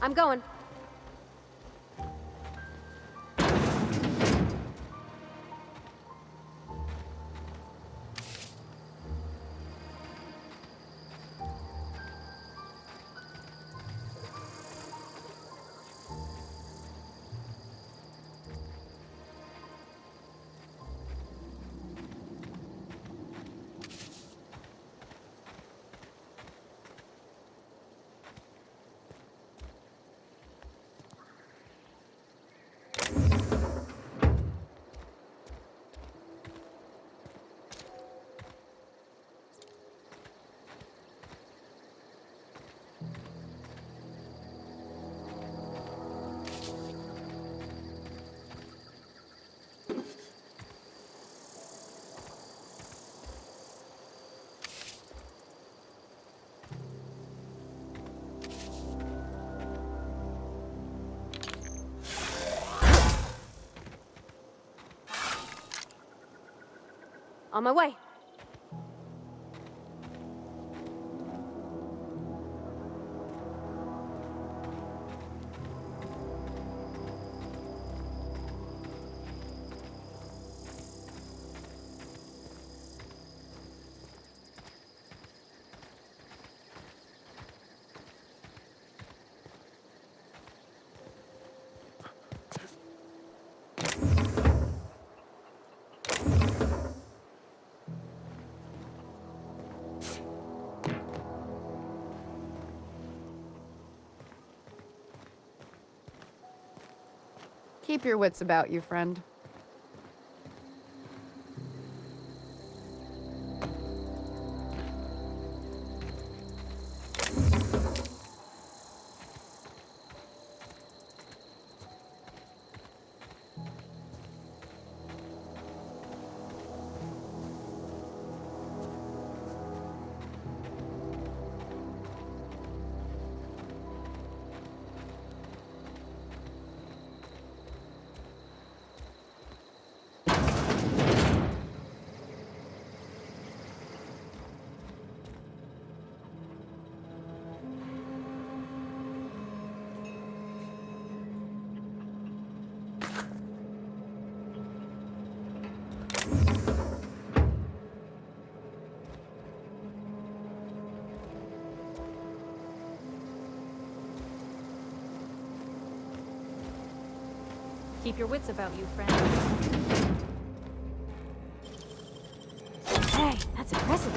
I'm going. On my way. Keep your wits about you, friend. Keep your wits about you, friend. Hey, that's impressive.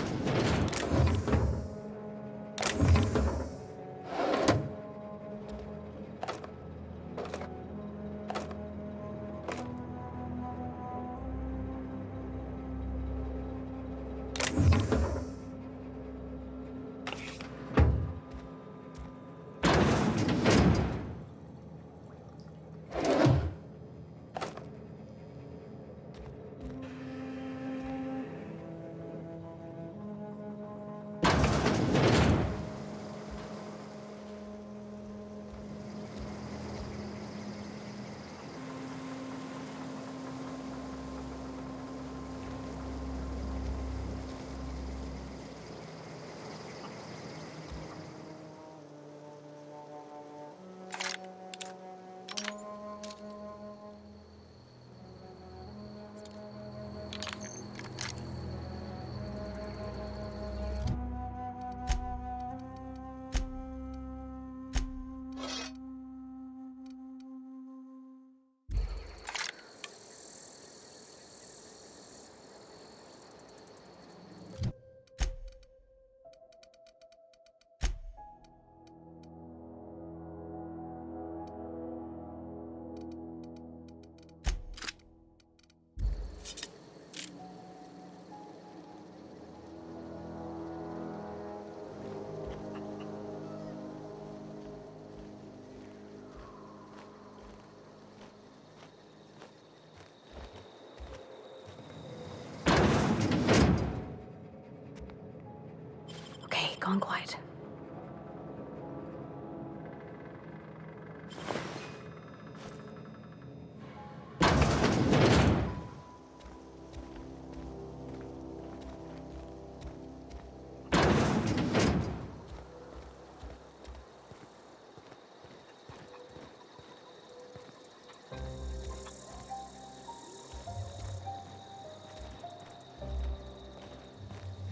Okay, gone quiet.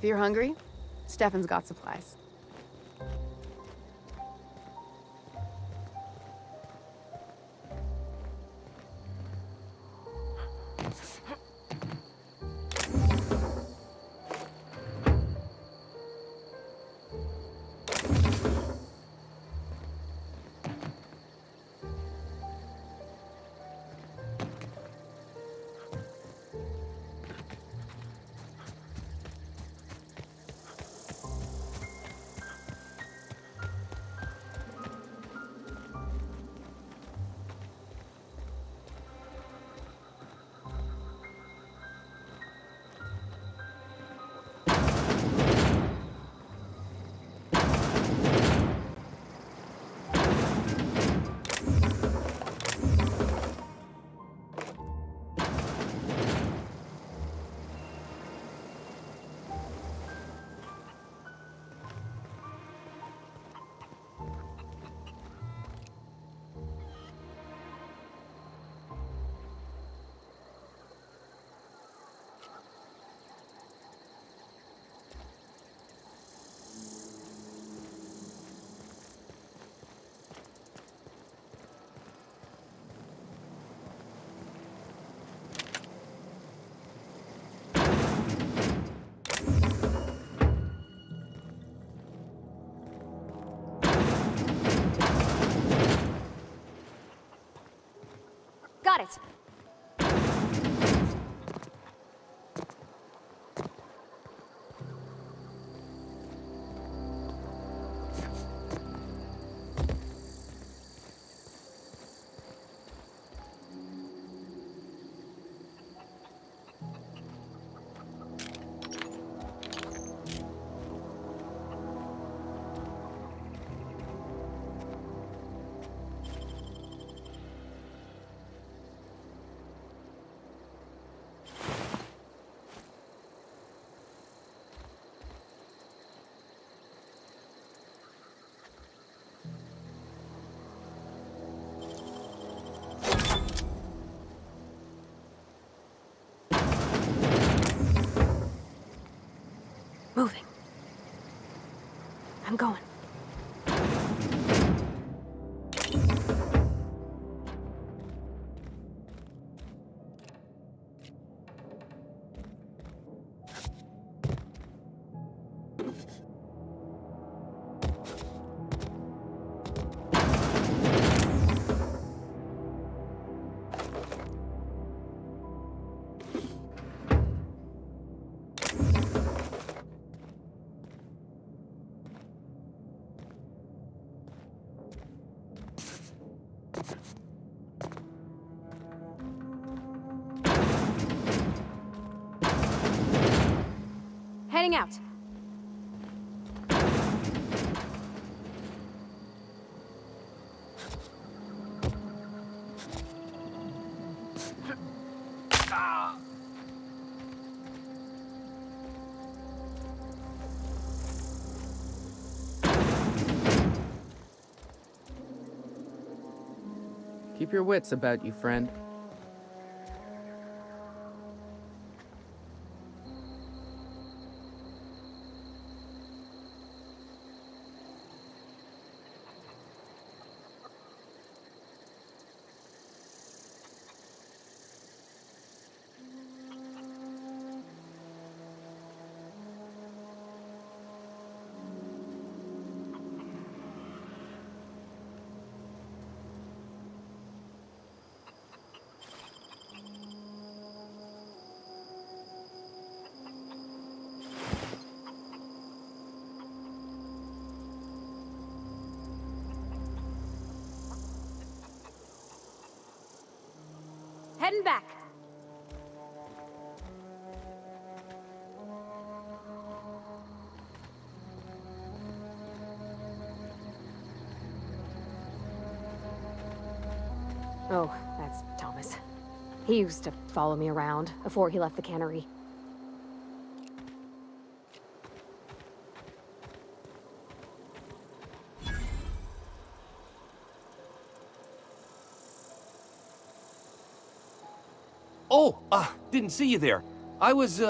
If you're hungry, Stefan's got supplies. Got it. Moving. I'm going. Heading out. Keep your wits about you, friend. Heading back. Oh, that's Thomas. He used to follow me around before he left the cannery. Oh, didn't see you there. I was,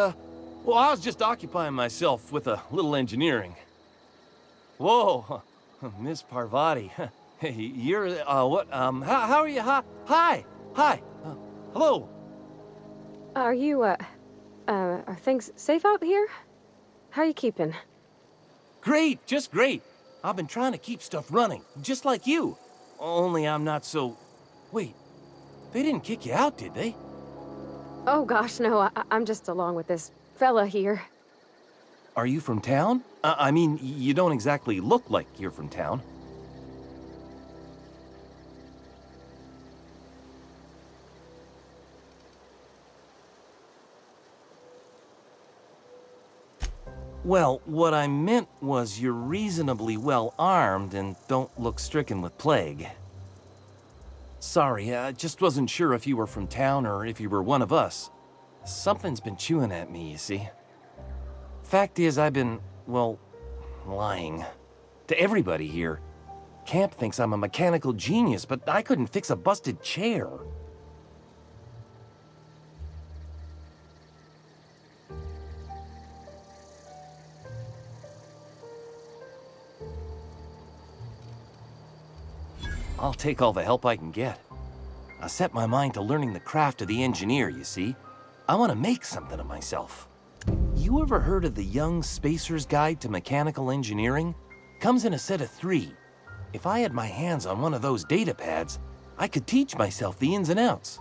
Well, I was just occupying myself with a little engineering. Whoa, Miss Parvati. Hey, you're, what, how are you? Hi. Hello. Are you, are things safe out here? How are you keeping? Great, just great. I've been trying to keep stuff running, just like you. Only I'm not so... Wait, they didn't kick you out, did they? Oh gosh, no, I'm just along with this fella here. Are you from town? I mean, you don't exactly look like you're from town. Well, what I meant was you're reasonably well armed and don't look stricken with plague. Sorry, I just wasn't sure if you were from town or if you were one of us. Something's been chewing at me, you see. Fact is, I've been, well, lying. To everybody here. Camp thinks I'm a mechanical genius, but I couldn't fix a busted chair. I'll take all the help I can get. I set my mind to learning the craft of the engineer, you see. I want to make something of myself. You ever heard of the Young Spacer's Guide to Mechanical Engineering? Comes in a set of 3. If I had my hands on one of those data pads, I could teach myself the ins and outs.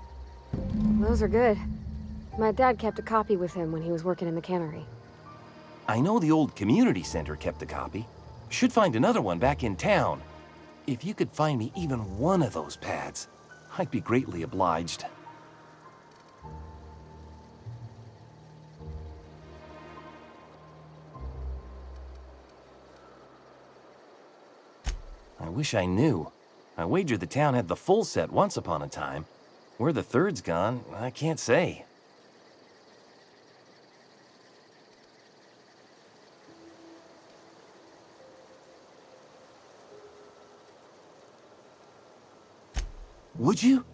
Those are good. My dad kept a copy with him when he was working in the cannery. I know the old community center kept a copy. Should find another one back in town. If you could find me even one of those pads, I'd be greatly obliged. I wish I knew. I wager the town had the full set once upon a time. Where the third's gone, I can't say. Would you?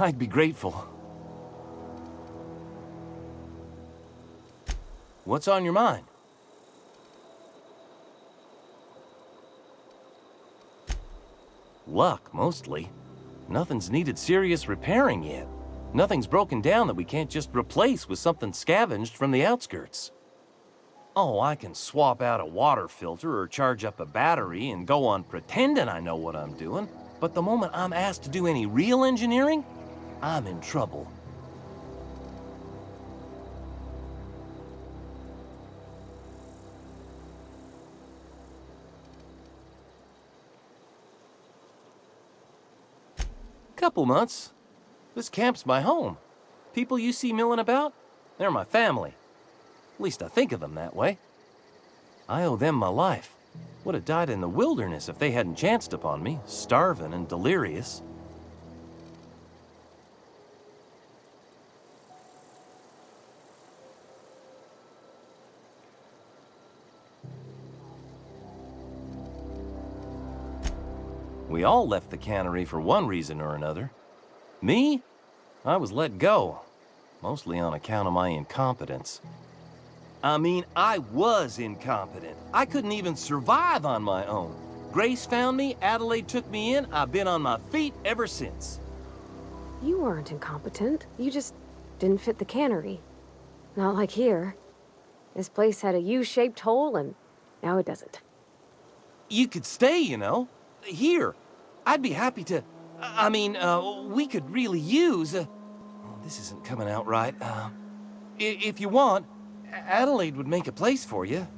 I'd be grateful. What's on your mind? Luck, mostly. Nothing's needed serious repairing yet. Nothing's broken down that we can't just replace with something scavenged from the outskirts. Oh, I can swap out a water filter or charge up a battery and go on pretending I know what I'm doing, but the moment I'm asked to do any real engineering, I'm in trouble. Couple months. This camp's my home. People you see milling about, they're my family. At least I think of them that way. I owe them my life. Would have died in the wilderness if they hadn't chanced upon me, starving and delirious. We all left the cannery for one reason or another. Me? I was let go, mostly on account of my incompetence. I mean, I was incompetent. I couldn't even survive on my own. Grace found me, Adelaide took me in, I've been on my feet ever since. You weren't incompetent. You just didn't fit the cannery. Not like here. This place had a U-shaped hole, and now it doesn't. You could stay, you know. Here. I'd be happy to... we could really use... oh, this isn't coming out right. If you want, Adelaide would make a place for you.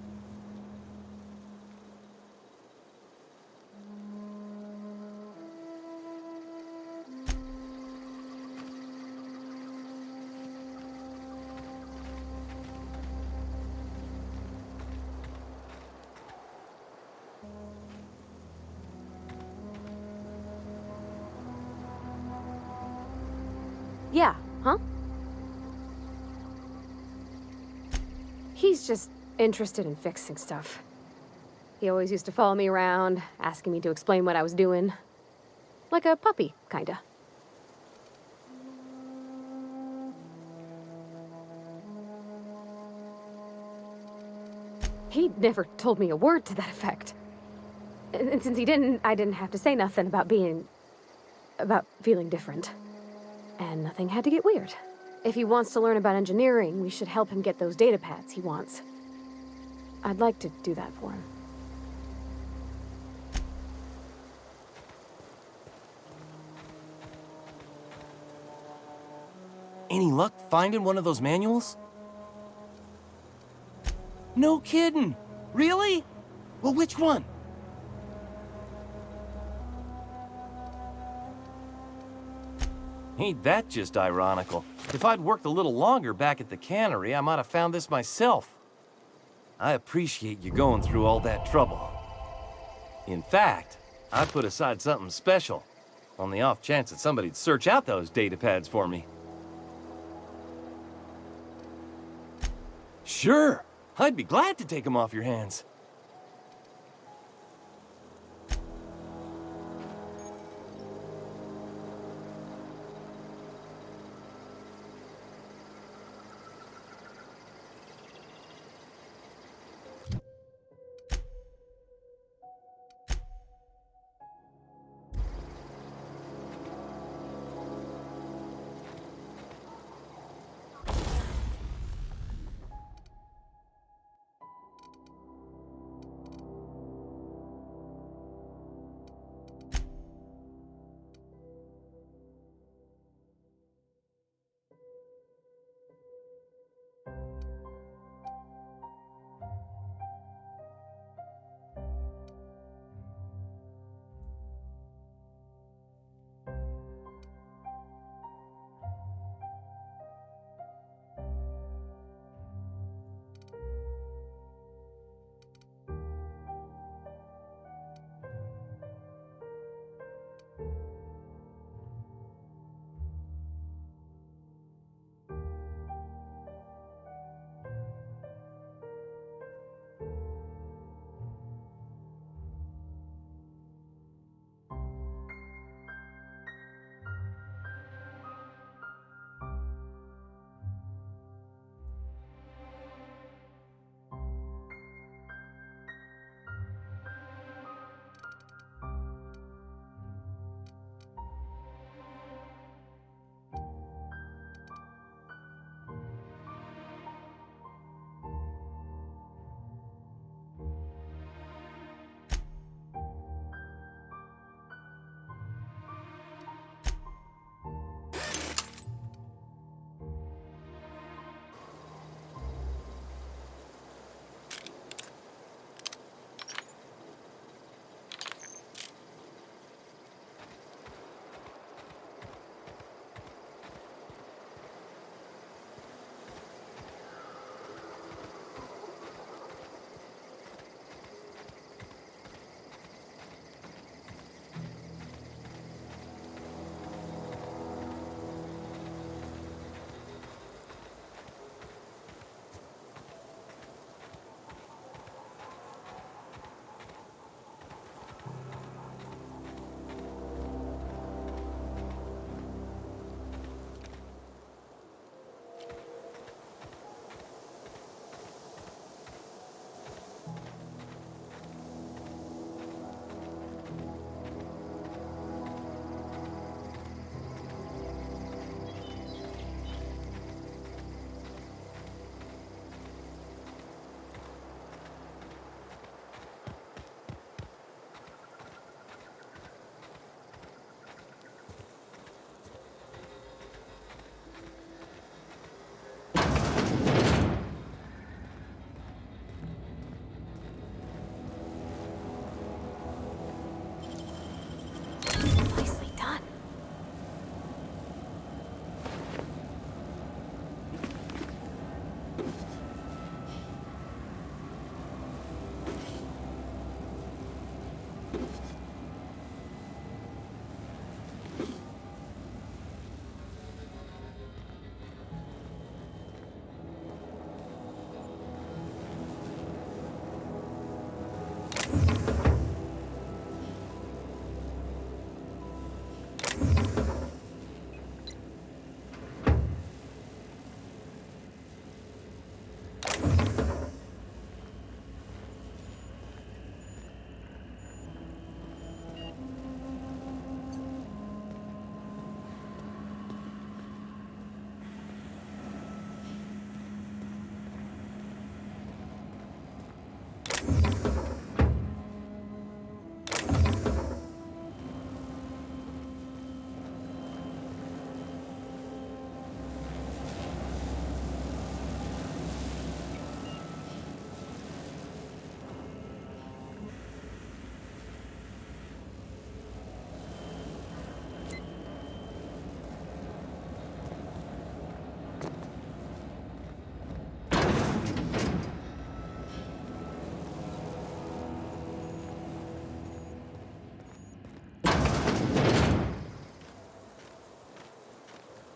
Yeah, huh? He's just interested in fixing stuff. He always used to follow me around, asking me to explain what I was doing. Like a puppy, kinda. He never told me a word to that effect. And since he didn't, I didn't have to say nothing about feeling different. And nothing had to get weird. If he wants to learn about engineering, we should help him get those data pads he wants. I'd like to do that for him. Any luck finding one of those manuals? No kidding! Really? Well, which one? Ain't that just ironical? If I'd worked a little longer back at the cannery, I might have found this myself. I appreciate you going through all that trouble. In fact, I put aside something special, on the off chance that somebody'd search out those data pads for me. Sure, I'd be glad to take them off your hands.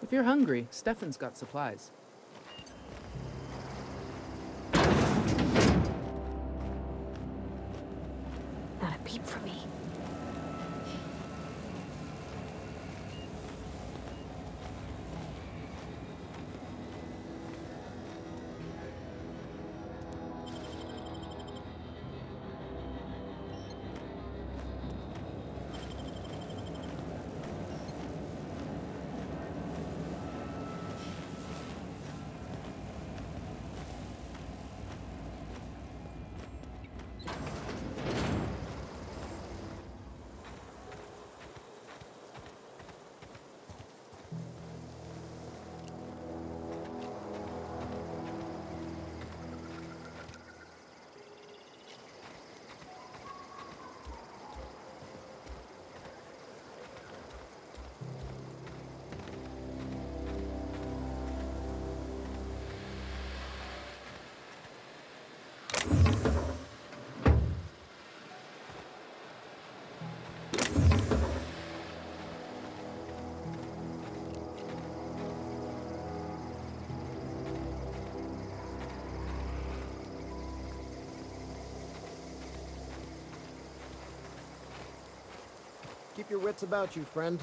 If you're hungry, Stefan's got supplies. Not a peep for me. Keep your wits about you, friend.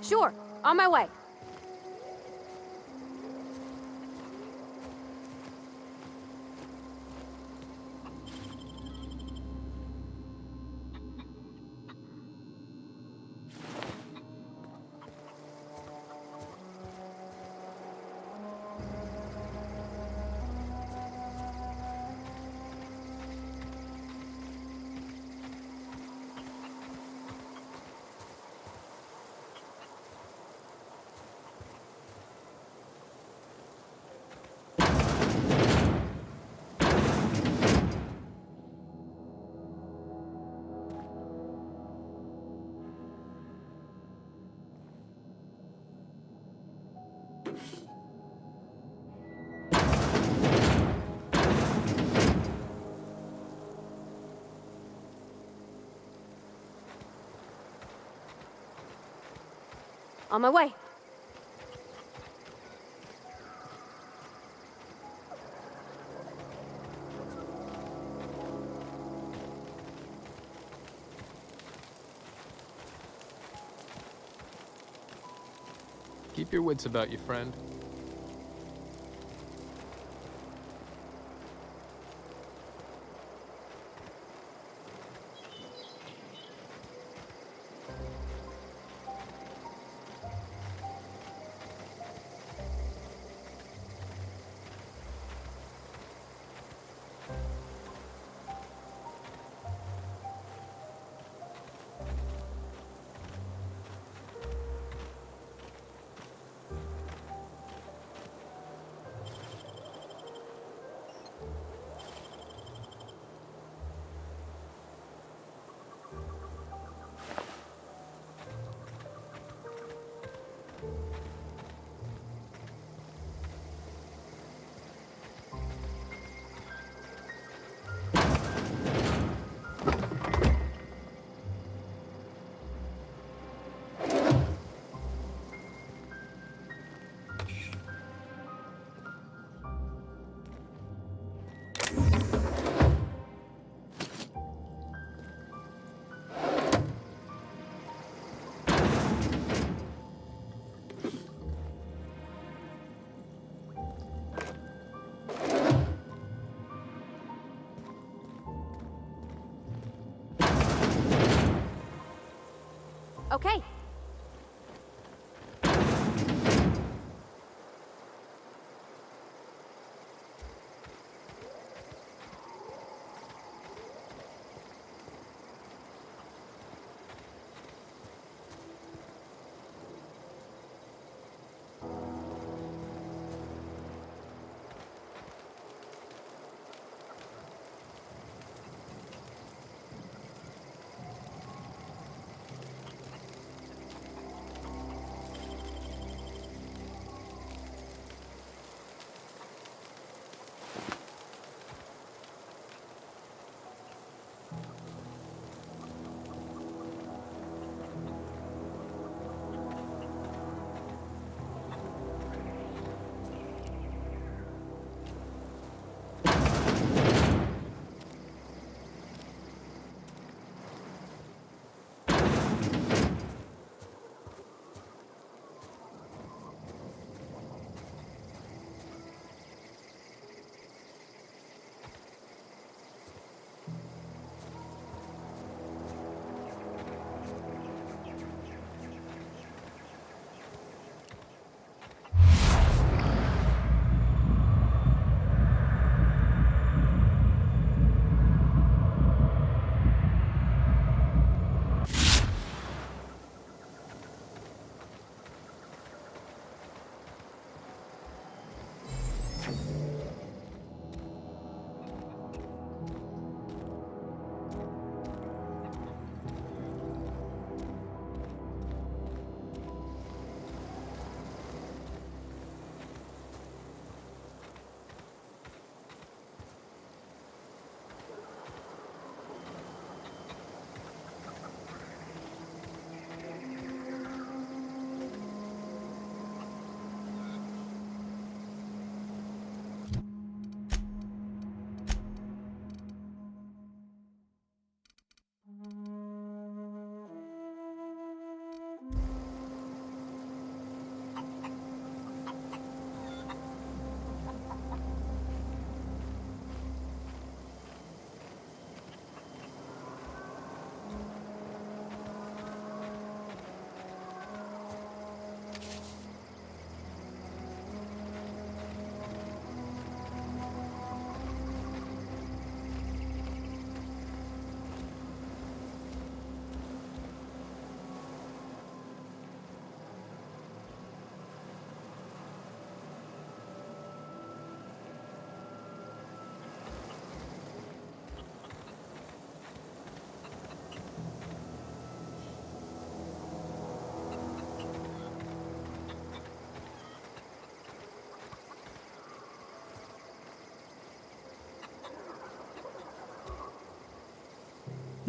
Sure, on my way. On my way. Keep your wits about you, friend. Okay.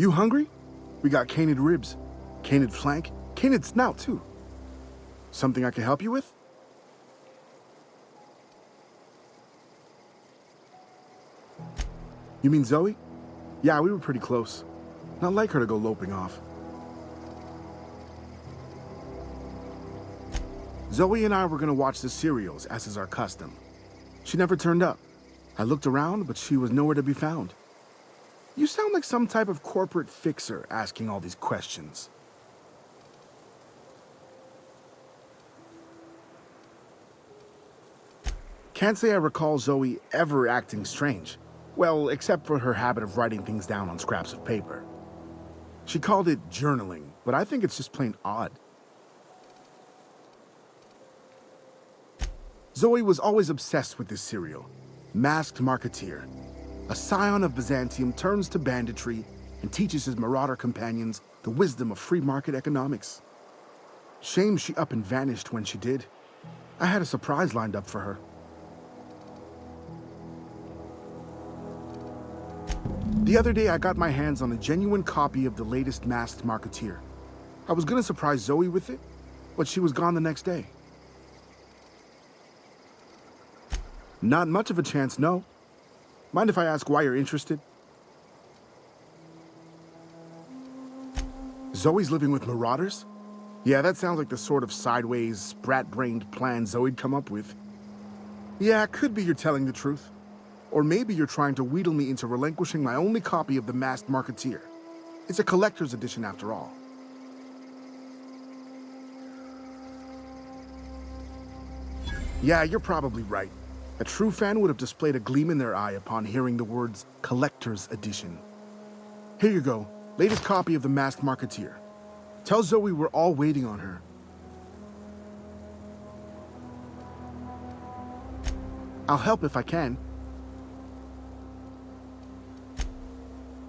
You hungry? We got canid ribs, canid flank, canid snout too. Something I can help you with? You mean Zoe? Yeah, we were pretty close. Not like her to go loping off. Zoe and I were gonna watch the serials, as is our custom. She never turned up. I looked around, but she was nowhere to be found. You sound like some type of corporate fixer asking all these questions. Can't say I recall Zoe ever acting strange. Well, except for her habit of writing things down on scraps of paper. She called it journaling, but I think it's just plain odd. Zoe was always obsessed with this serial, Masked Marketeer. A scion of Byzantium turns to banditry and teaches his marauder companions the wisdom of free market economics. Shame she up and vanished when she did. I had a surprise lined up for her. The other day, I got my hands on a genuine copy of the latest Masked Marketeer. I was gonna surprise Zoe with it, but she was gone the next day. Not much of a chance, no. Mind if I ask why you're interested? Zoe's living with marauders? Yeah, that sounds like the sort of sideways, sprat-brained plan Zoe'd come up with. Yeah, it could be you're telling the truth. Or maybe you're trying to wheedle me into relinquishing my only copy of the Masked Marketeer. It's a collector's edition after all. Yeah, you're probably right. A true fan would have displayed a gleam in their eye upon hearing the words Collector's Edition. Here you go, latest copy of The Masked Marketeer. Tell Zoe we're all waiting on her. I'll help if I can.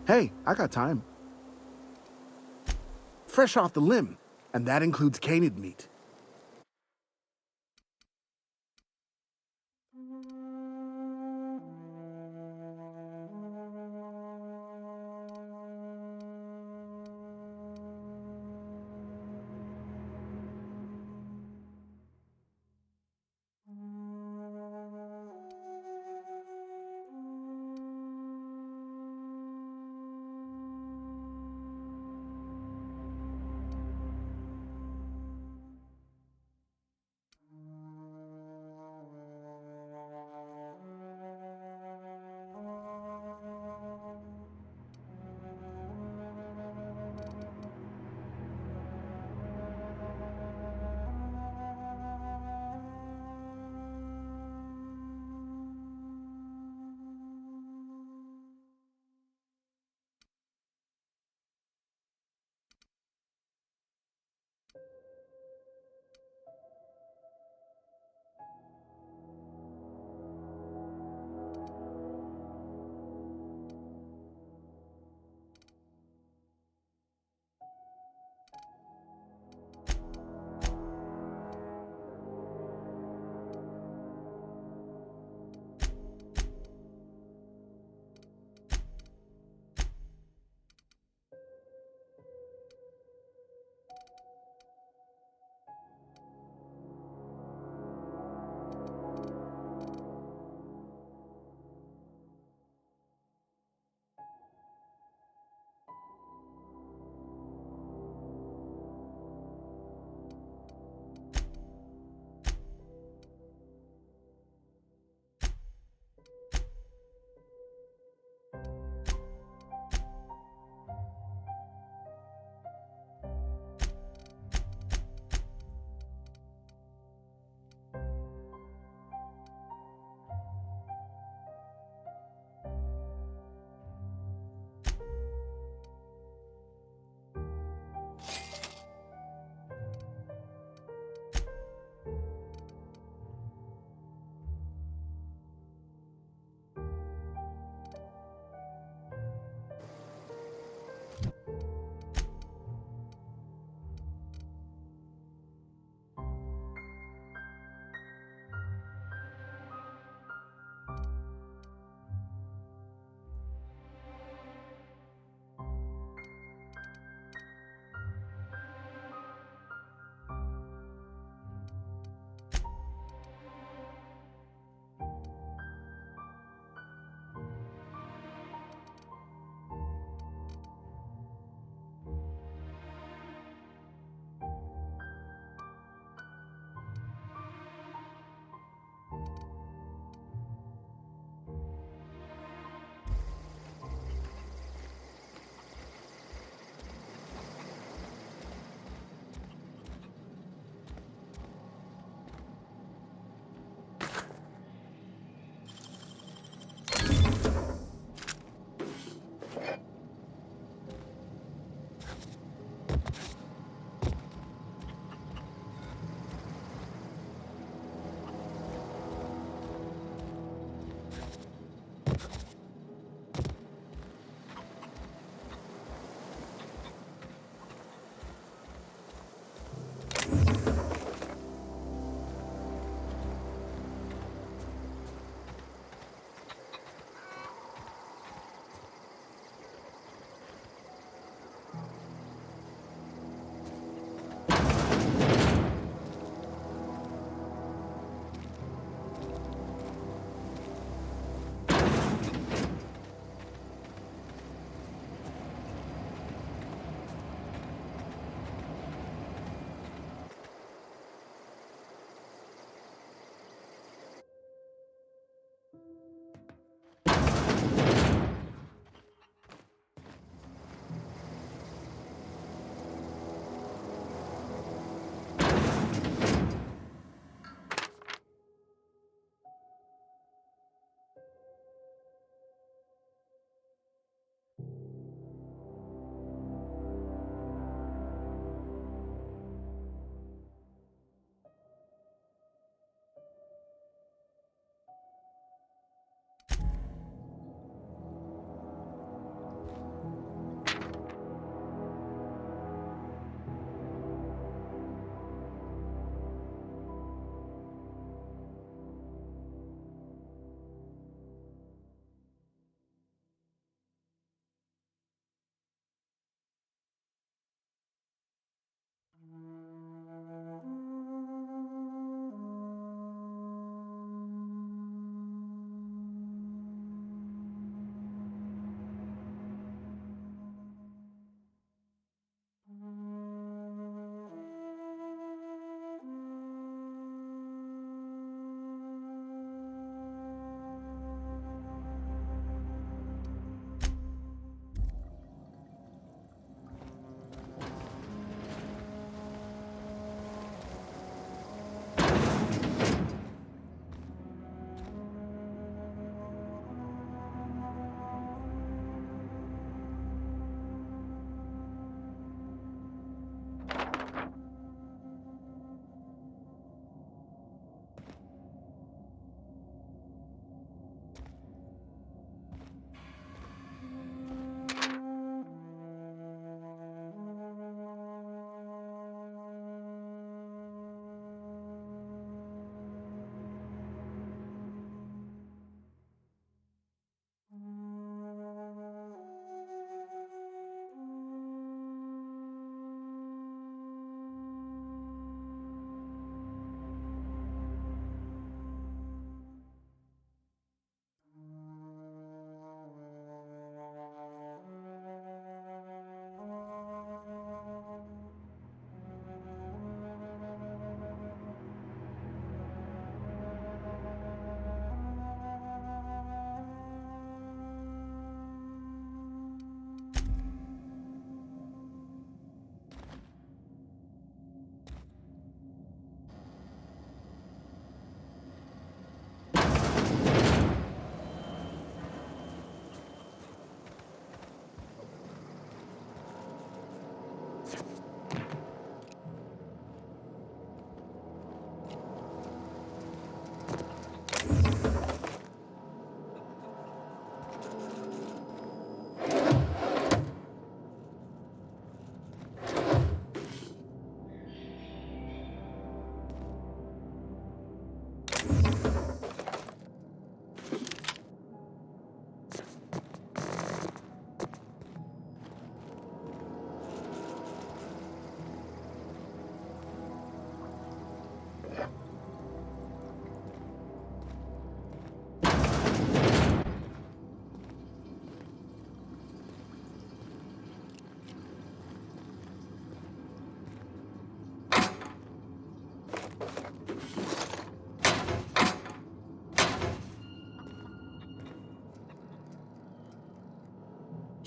Hey, I got time. Fresh off the limb, and that includes canid meat.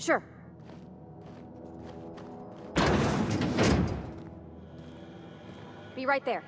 Sure. Be right there.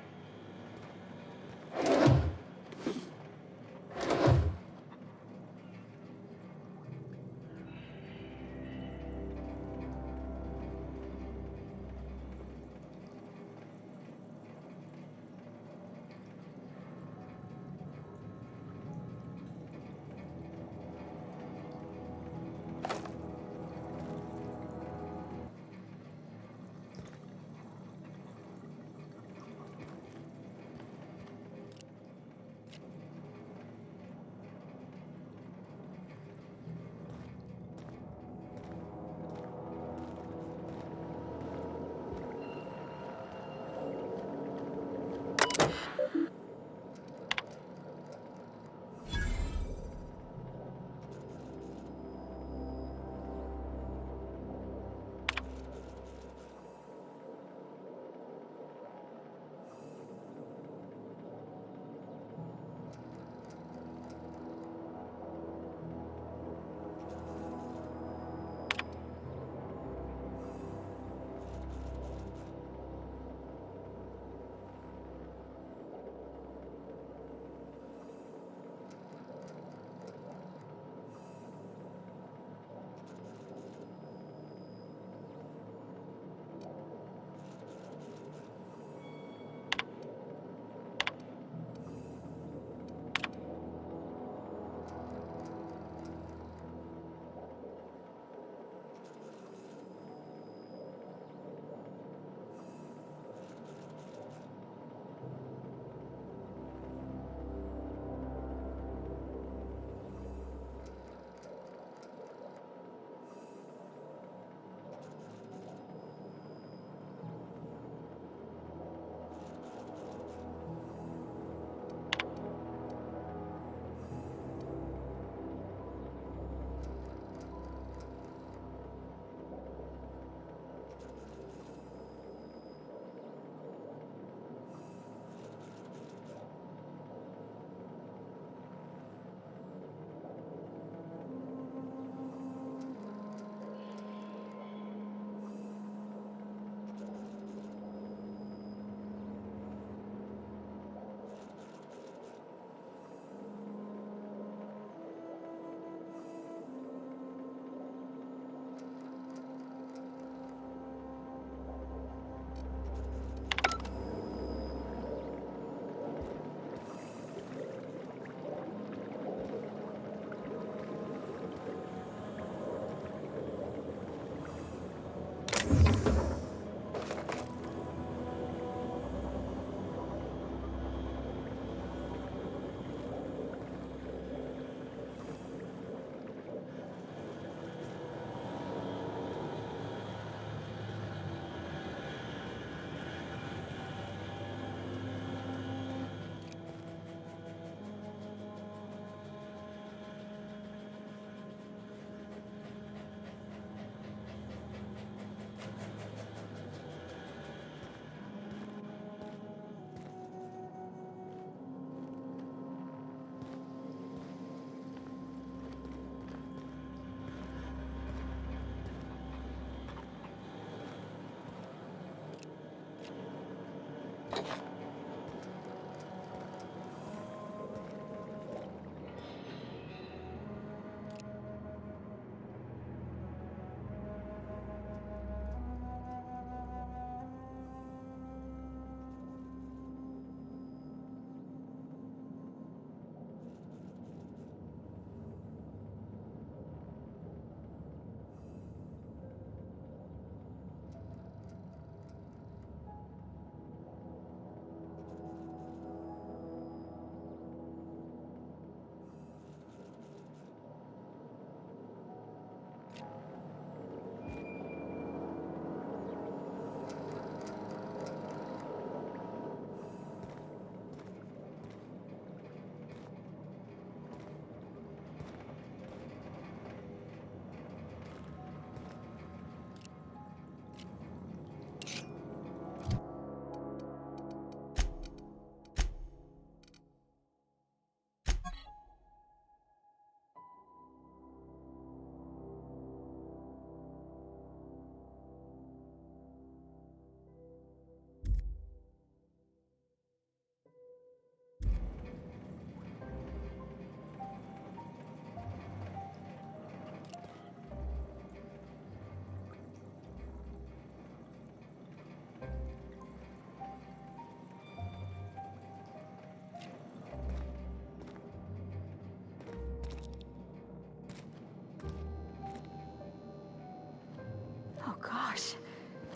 gosh,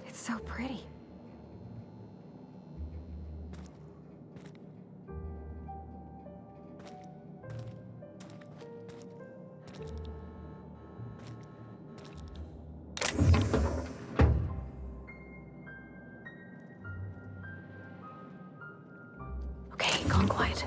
it's so pretty. Okay, gone quiet.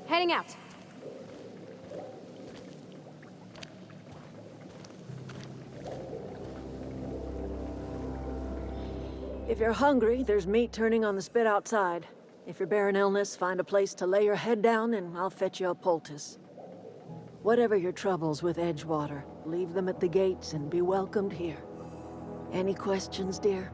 Heading out. If you're hungry, there's meat turning on the spit outside. If you're bearing illness, find a place to lay your head down and I'll fetch you a poultice. Whatever your troubles with Edgewater, leave them at the gates and be welcomed here. Any questions, dear?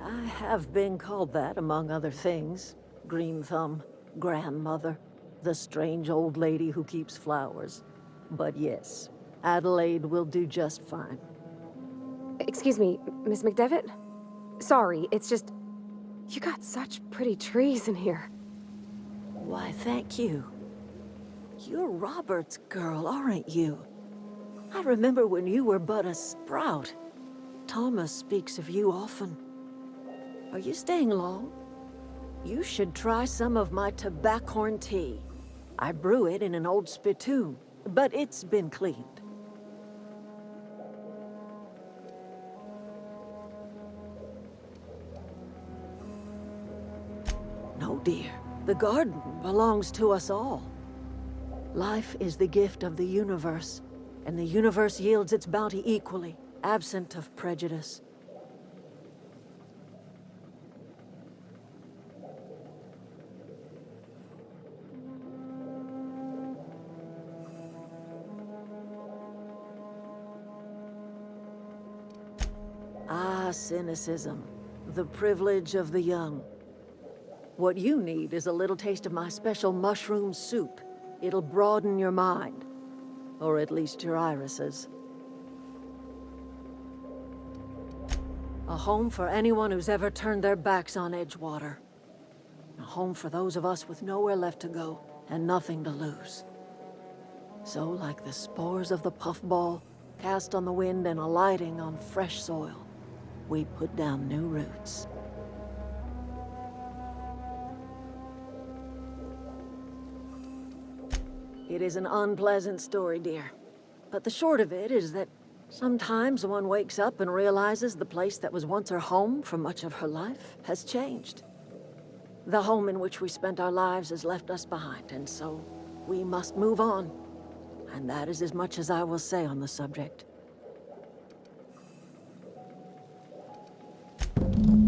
I have been called that, among other things. Green Thumb, grandmother, the strange old lady who keeps flowers. But yes, Adelaide will do just fine. Excuse me, Miss McDevitt? Sorry, it's just... You got such pretty trees in here. Why, thank you. You're Robert's girl, aren't you? I remember when you were but a sprout. Thomas speaks of you often. Are you staying long? You should try some of my tobaccorn tea. I brew it in an old spittoon, but it's been cleaned. No, dear. The garden belongs to us all. Life is the gift of the universe, and the universe yields its bounty equally, absent of prejudice. Ah, cynicism. The privilege of the young. What you need is a little taste of my special mushroom soup. It'll broaden your mind. Or at least your irises. A home for anyone who's ever turned their backs on Edgewater. A home for those of us with nowhere left to go and nothing to lose. So, like the spores of the puffball, cast on the wind and alighting on fresh soil, we put down new roots. It is an unpleasant story, dear. But the short of it is that sometimes one wakes up and realizes the place that was once her home for much of her life has changed. The home in which we spent our lives has left us behind, and so we must move on. And that is as much as I will say on the subject.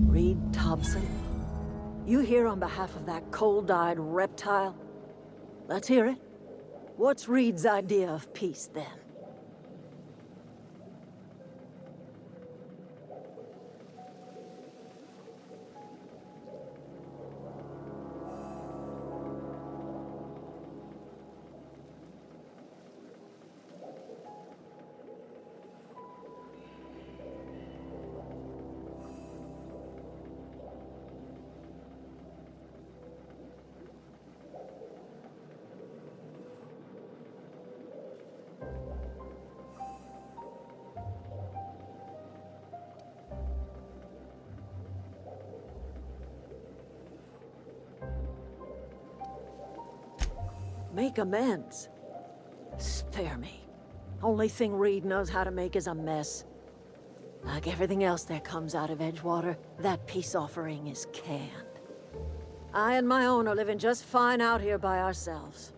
Reed Thompson, You here on behalf of that cold-eyed reptile? Let's hear it. What's Reed's idea of peace, then? Make amends? Spare me. Only thing Reed knows how to make is a mess. Like everything else that comes out of Edgewater, that peace offering is canned. I and my own are living just fine out here by ourselves.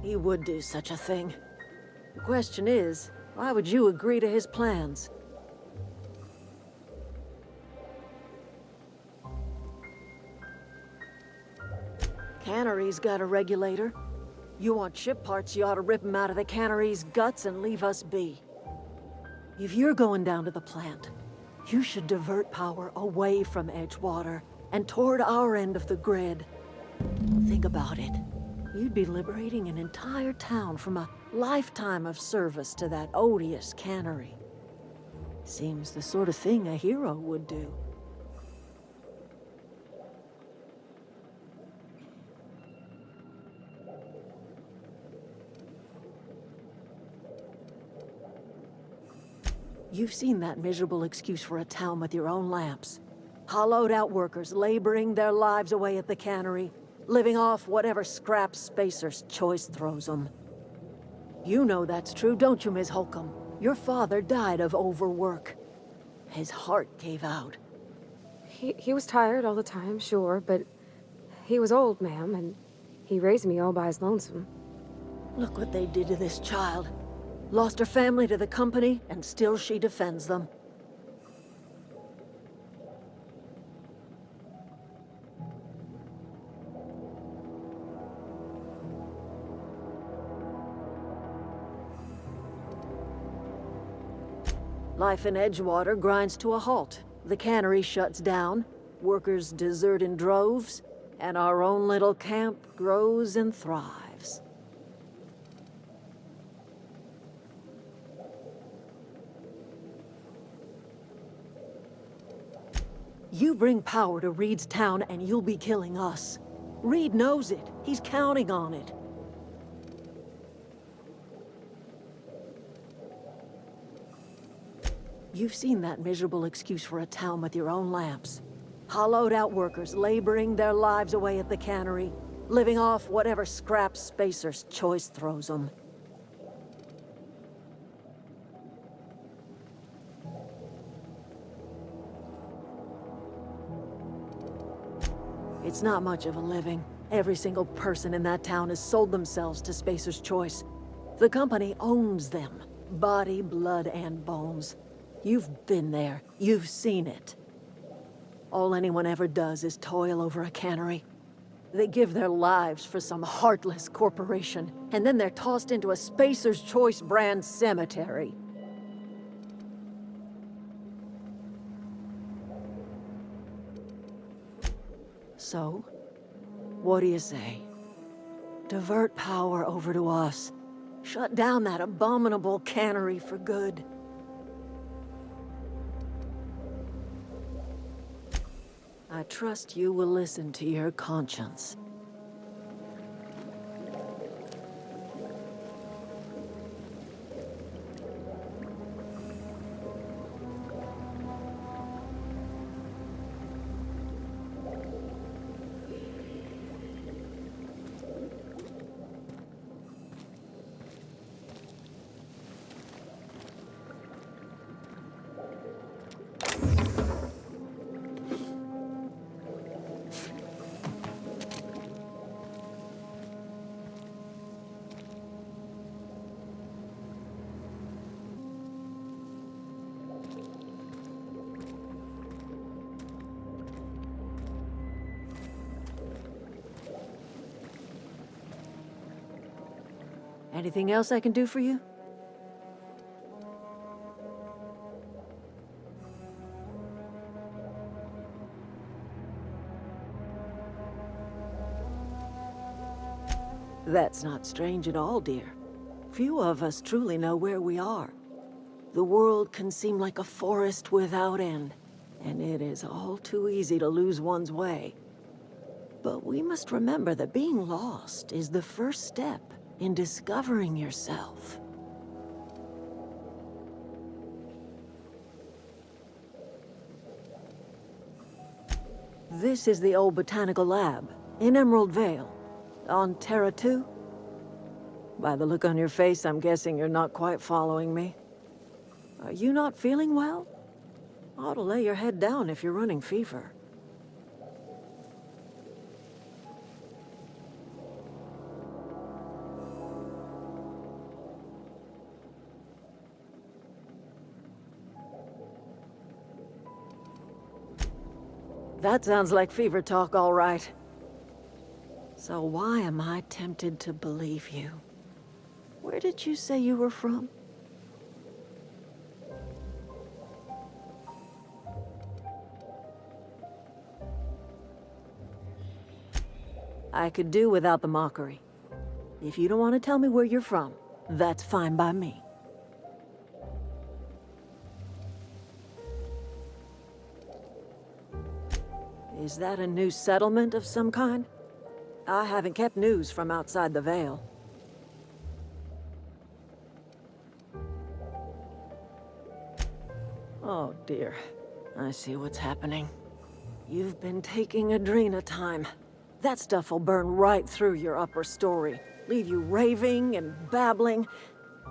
He would do such a thing. The question is, why would you agree to his plans? Cannery's got a regulator. You want ship parts, you ought to rip them out of the cannery's guts and leave us be. If you're going down to the plant, you should divert power away from Edgewater and toward our end of the grid. Think about it. You'd be liberating an entire town from a lifetime of service to that odious cannery. Seems the sort of thing a hero would do. You've seen that miserable excuse for a town with your own lamps. Hollowed out workers laboring their lives away at the cannery, living off whatever scraps Spacer's choice throws them. You know that's true, don't you, Ms. Holcomb? Your father died of overwork. His heart gave out. He was tired all the time, sure, but he was old, ma'am, and he raised me all by his lonesome. Look what they did to this child. Lost her family to the company, and still she defends them. Life in Edgewater grinds to a halt. The cannery shuts down, workers desert in droves, and our own little camp grows and thrives. You bring power to Reed's town and you'll be killing us. Reed knows it. He's counting on it. You've seen that miserable excuse for a town with your own lamps. Hollowed out workers laboring their lives away at the cannery, living off whatever scraps Spacer's choice throws them. It's not much of a living. Every single person in that town has sold themselves to Spacer's choice. The company owns them. Body, blood, and bones. You've been there. You've seen it. All anyone ever does is toil over a cannery. They give their lives for some heartless corporation, and then they're tossed into a Spacer's Choice brand cemetery. So, what do you say? Divert power over to us. Shut down that abominable cannery for good. I trust you will listen to your conscience. Anything else I can do for you? That's not strange at all, dear. Few of us truly know where we are. The world can seem like a forest without end, and it is all too easy to lose one's way. But we must remember that being lost is the first step in discovering yourself. This is the old botanical lab in Emerald Vale. On Terra 2? By the look on your face, I'm guessing you're not quite following me. Are you not feeling well? Ought to lay your head down if you're running fever. That sounds like fever talk, all right. So why am I tempted to believe you? Where did you say you were from? I could do without the mockery. If you don't want to tell me where you're from, that's fine by me. Is that a new settlement of some kind? I haven't kept news from outside the Vale. Oh dear, I see what's happening. You've been taking Adrena time. That stuff will burn right through your upper story, leave you raving and babbling.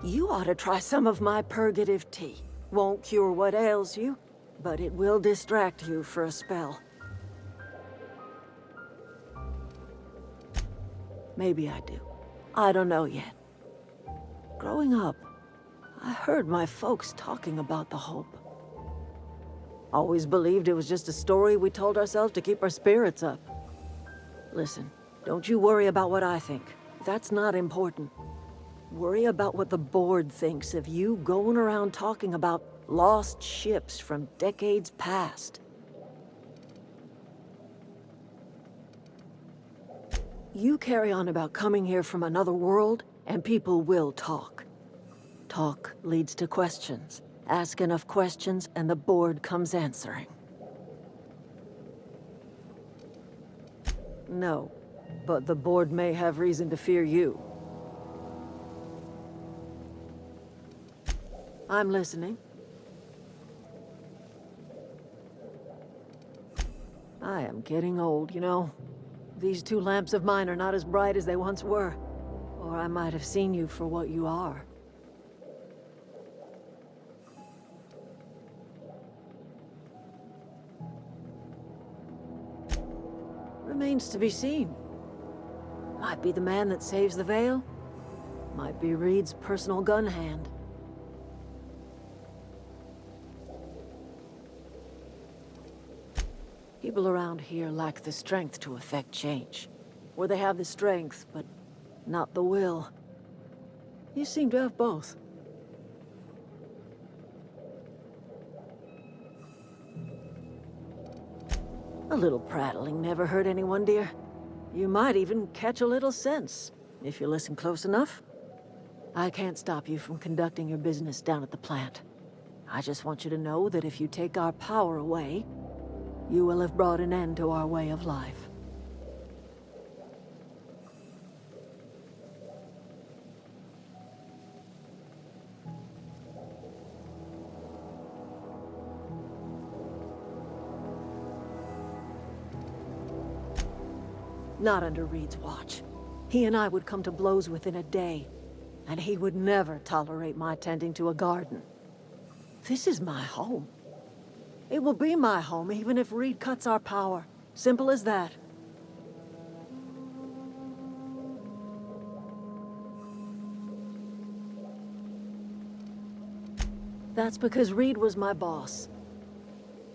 You ought to try some of my purgative tea. Won't cure what ails you, but it will distract you for a spell. Maybe I do. I don't know yet. Growing up, I heard my folks talking about the Hope. Always believed it was just a story we told ourselves to keep our spirits up. Listen, don't you worry about what I think. That's not important. Worry about what the board thinks of you going around talking about lost ships from decades past. You carry on about coming here from another world, and people will talk. Talk leads to questions. Ask enough questions, and the board comes answering. No, but the board may have reason to fear you. I'm listening. I am getting old, you know. These two lamps of mine are not as bright as they once were. Or I might have seen you for what you are. Remains to be seen. Might be the man that saves the Vale. Might be Reed's personal gun hand. People around here lack the strength to effect change. Or they have the strength, but not the will. You seem to have both. A little prattling never hurt anyone, dear. You might even catch a little sense, if you listen close enough. I can't stop you from conducting your business down at the plant. I just want you to know that if you take our power away, you will have brought an end to our way of life. Not under Reed's watch. He and I would come to blows within a day, and he would never tolerate my tending to a garden. This is my home. It will be my home even if Reed cuts our power. Simple as that. That's because Reed was my boss.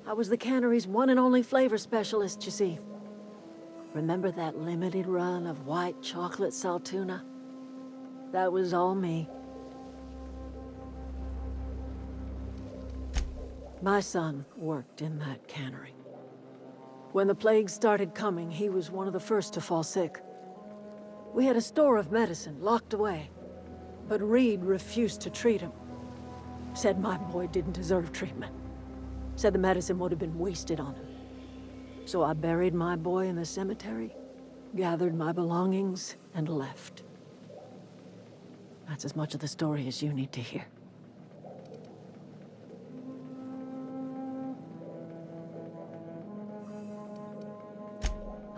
I was the cannery's one and only flavor specialist, you see. Remember that limited run of white chocolate saltuna? That was all me. My son worked in that cannery. When the plague started coming, he was one of the first to fall sick. We had a store of medicine locked away, but Reed refused to treat him. Said my boy didn't deserve treatment. Said the medicine would have been wasted on him. So I buried my boy in the cemetery, gathered my belongings, and left. That's as much of the story as you need to hear.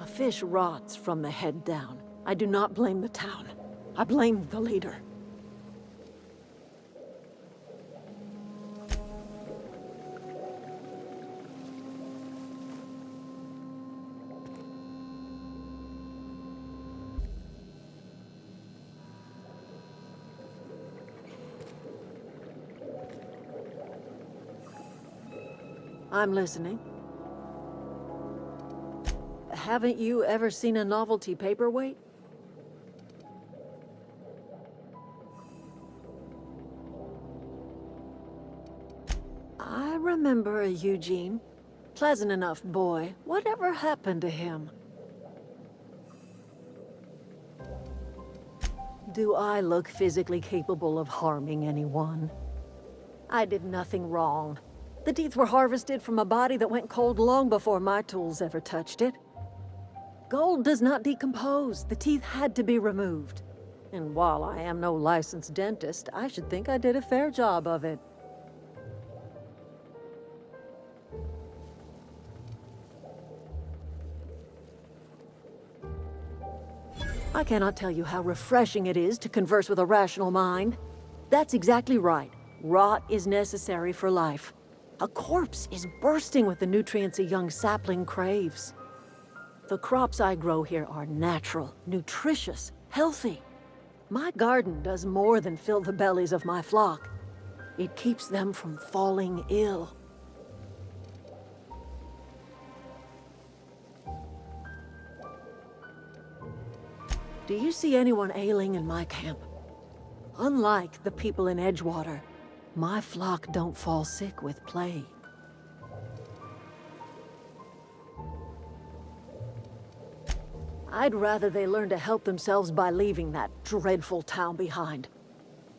A fish rots from the head down. I do not blame the town. I blame the leader. I'm listening. Haven't you ever seen a novelty paperweight? I remember a Eugene. Pleasant enough boy. Whatever happened to him? Do I look physically capable of harming anyone? I did nothing wrong. The teeth were harvested from a body that went cold long before my tools ever touched it. Gold does not decompose. The teeth had to be removed. And while I am no licensed dentist, I should think I did a fair job of it. I cannot tell you how refreshing it is to converse with a rational mind. That's exactly right. Rot is necessary for life. A corpse is bursting with the nutrients a young sapling craves. The crops I grow here are natural, nutritious, healthy. My garden does more than fill the bellies of my flock. It keeps them from falling ill. Do you see anyone ailing in my camp? Unlike the people in Edgewater, my flock don't fall sick with plague. I'd rather they learn to help themselves by leaving that dreadful town behind.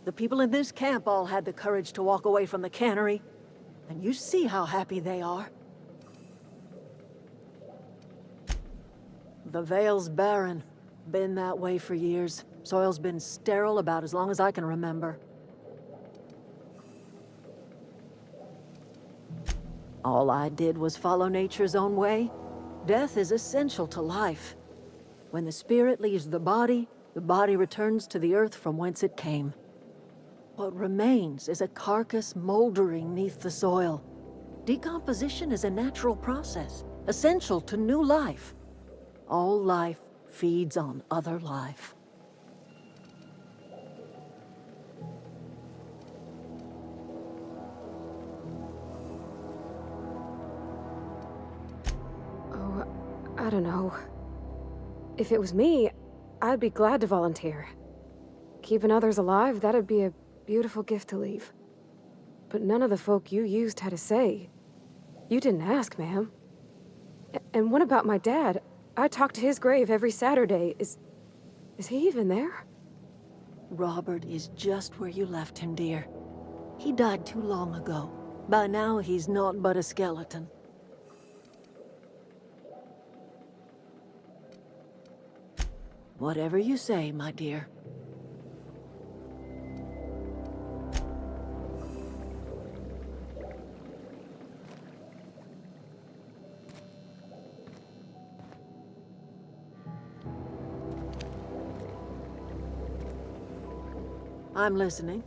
The people in this camp all had the courage to walk away from the cannery, and you see how happy they are. The Vale's barren. Been that way for years. Soil's been sterile about as long as I can remember. All I did was follow nature's own way. Death is essential to life. When the spirit leaves the body returns to the earth from whence it came. What remains is a carcass moldering neath the soil. Decomposition is a natural process, essential to new life. All life feeds on other life. Oh, I don't know. If it was me, I'd be glad to volunteer. Keeping others alive, that'd be a beautiful gift to leave. But none of the folk you used had a say. You didn't ask, ma'am. And what about my dad? I talk to his grave every Saturday. Is he even there? Robert is just where you left him, dear. He died too long ago. By now, he's naught but a skeleton. Whatever you say, my dear. I'm listening.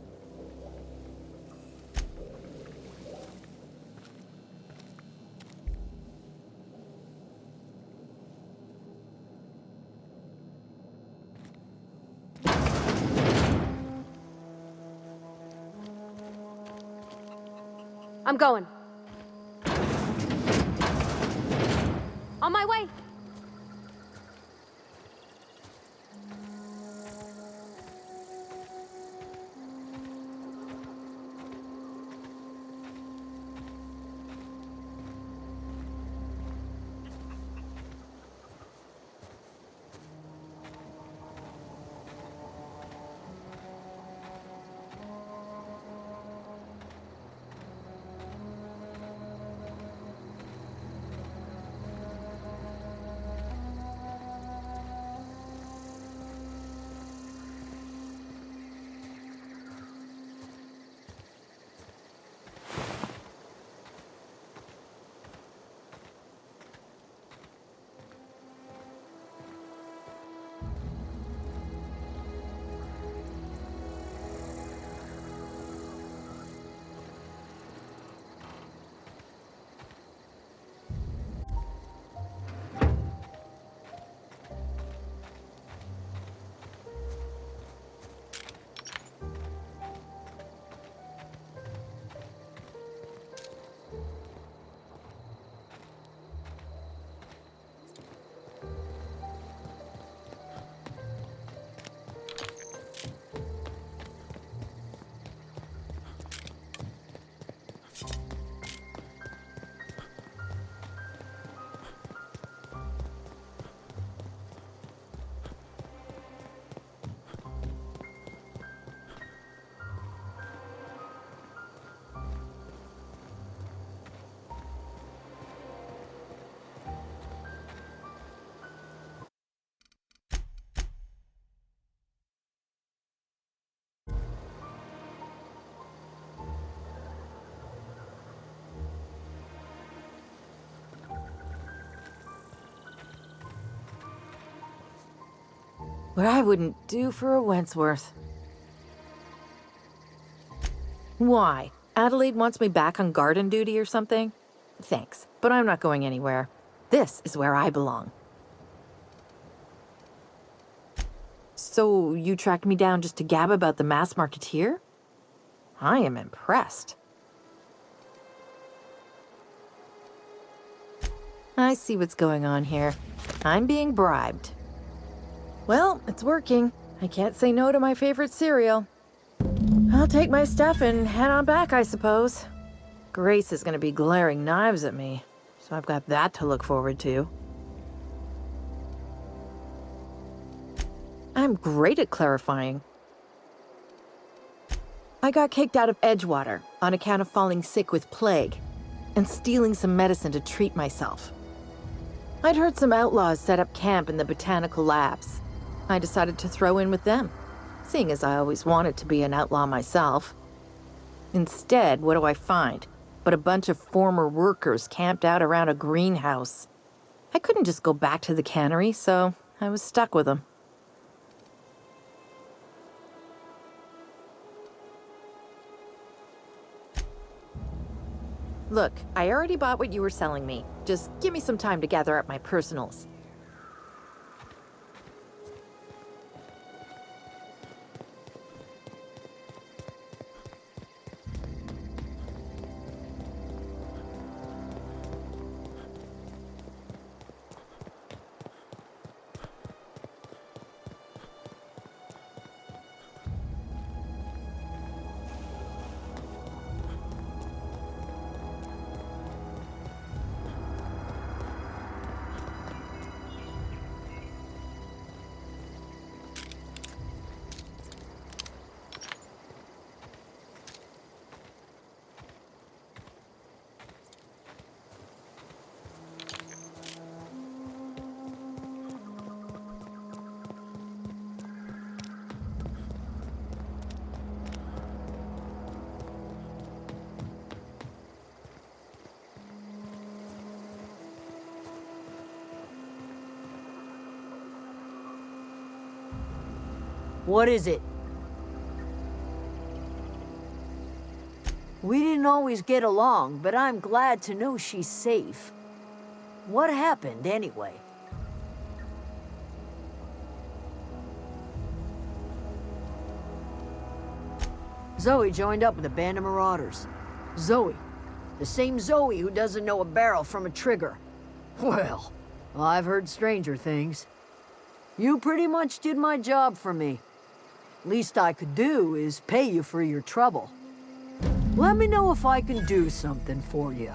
I'm going. On my way. what I wouldn't do for a Wentworth. Why? Adelaide wants me back on garden duty or something? Thanks, but I'm not going anywhere. This is where I belong. So you tracked me down just to gab about the mass marketeer? I am impressed. I see what's going on here. I'm being bribed. Well, it's working. I can't say no to my favorite cereal. I'll take my stuff and head on back, I suppose. Grace is gonna be glaring knives at me, so I've got that to look forward to. I'm great at clarifying. I got kicked out of Edgewater on account of falling sick with plague and stealing some medicine to treat myself. I'd heard some outlaws set up camp in the botanical labs. I decided to throw in with them, seeing as I always wanted to be an outlaw myself. Instead, what do I find but a bunch of former workers camped out around a greenhouse? I couldn't just go back to the cannery, so I was stuck with them. Look, I already bought what you were selling me. Just give me some time to gather up my personals. What is it? We didn't always get along, but I'm glad to know she's safe. What happened, anyway? Zoe joined up with a band of marauders. Zoe. The same Zoe who doesn't know a barrel from a trigger. Well, I've heard stranger things. You pretty much did my job for me. Least I could do is pay you for your trouble. Let me know if I can do something for you.